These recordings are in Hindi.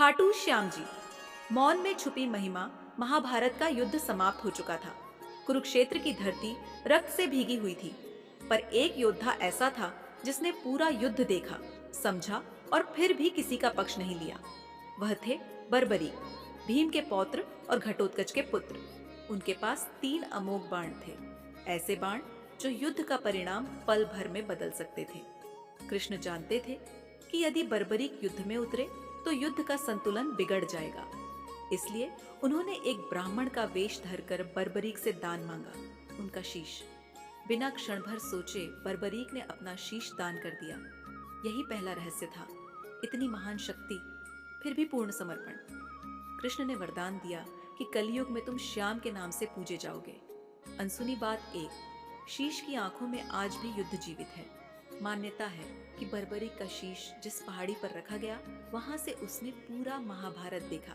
खाटू श्याम जी। मौन में छुपी महिमा। महाभारत का युद्ध समाप्त हो चुका था। कुरुक्षेत्र की धरती रक्त से भीगी हुई थी। पर एक योद्धा ऐसा था जिसने पूरा युद्ध देखा, समझा और फिर भी किसी का पक्ष नहीं लिया। वह थे बर्बरीक, भीम के पौत्र और घटोत्कच के पुत्र। उनके पास 3 अमोघ बाण थे, ऐसे बाण जो युद्ध का परिणाम पल भर में बदल सकते थे। कृष्ण जानते थे कि यदि बर्बरीक युद्ध में उतरे तो युद्ध का संतुलन बिगड़ जाएगा। इसलिए उन्होंने एक ब्राह्मण का वेश धरकर बर्बरीक से दान मांगा, उनका शीश। बिना क्षण भर सोचे बर्बरीक ने अपना शीश दान कर दिया। यही पहला रहस्य था, इतनी महान शक्ति फिर भी पूर्ण समर्पण। कृष्ण ने वरदान दिया कि कलयुग में तुम श्याम के नाम से पूजे जाओगे। अनसुनी बात एक, शीश की आंखों में आज भी युद्ध जीवित है। मान्यता है कि बर्बरीक का शीश जिस पहाड़ी पर रखा गया, वहां से उसने पूरा महाभारत देखा।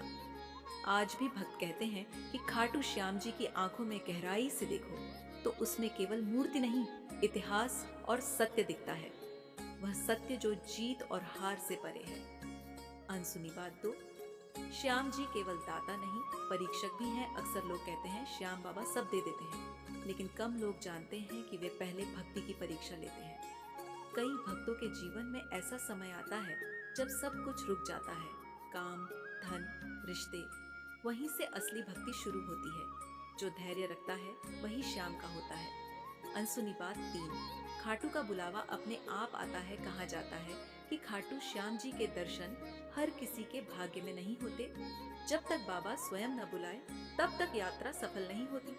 आज भी भक्त कहते हैं कि खाटू श्याम जी की आंखों में गहराई से देखो तो उसमें केवल मूर्ति नहीं, इतिहास और सत्य दिखता है। वह सत्य जो जीत और हार से परे है। अनसुनी बात 2, श्याम जी केवल दाता नहीं, परीक्षक भी हैं। अक्सर लोग कहते हैं श्याम बाबा सब दे देते हैं, लेकिन कम लोग जानते हैं कि वे पहले भक्ति की परीक्षा लेते हैं। कई भक्तों के जीवन में ऐसा समय आता है जब सब कुछ रुक जाता है, काम, धन, रिश्ते। वहीं से असली भक्ति शुरू होती है। जो धैर्य रखता है वही श्याम का होता है। अनसुनी बात 3, खाटू का बुलावा अपने आप आता है। कहा जाता है कि खाटू श्याम जी के दर्शन हर किसी के भाग्य में नहीं होते। जब तक बाबा स्वयं न बुलाए तब तक यात्रा सफल नहीं होती।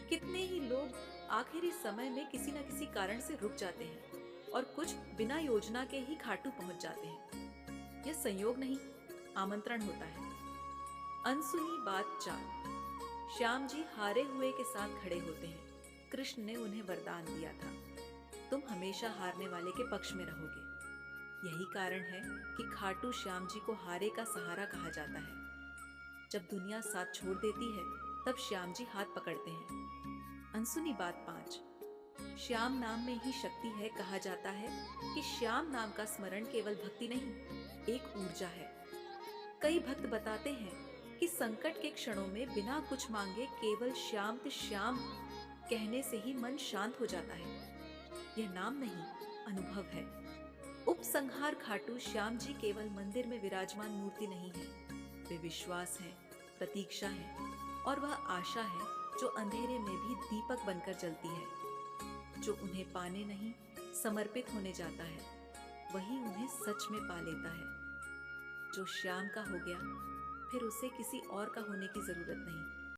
कितने ही लोग आखिरी समय में किसी न किसी कारण से रुक जाते हैं और कुछ बिना योजना के ही खाटू पहुंच जाते हैं। यह संयोग नहीं, आमंत्रण होता है। अनसुनी बात 4, श्याम जी हारे हुए के साथ खड़े होते हैं। कृष्ण ने उन्हें वरदान दिया था, तुम हमेशा हारने वाले के पक्ष में रहोगे। यही कारण है कि खाटू श्याम जी को हारे का सहारा कहा जाता है। जब दुनिया साथ छोड़ देती है तब श्याम जी हाथ पकड़ते हैं। अनसुनी बात 5, श्याम नाम में ही शक्ति है। कहा जाता है कि श्याम नाम का स्मरण केवल भक्ति नहीं, एक ऊर्जा है। कई भक्त बताते हैं कि संकट के क्षणों में बिना कुछ मांगे केवल श्याम तो श्याम कहने से ही मन शांत हो जाता है। यह नाम नहीं, अनुभव है। उपसंहार खाटू श्याम जी केवल मंदिर में विराजमान मूर्ति नहीं है, वे विश्वास है, प्रतीक्षा है और वह आशा है जो अंधेरे में भी दीपक बनकर जलती है। जो उन्हें पाने नहीं, समर्पित होने जाता है, वही उन्हें सच में पा लेता है। जो श्याम का हो गया, फिर उसे किसी और का होने की जरूरत नहीं।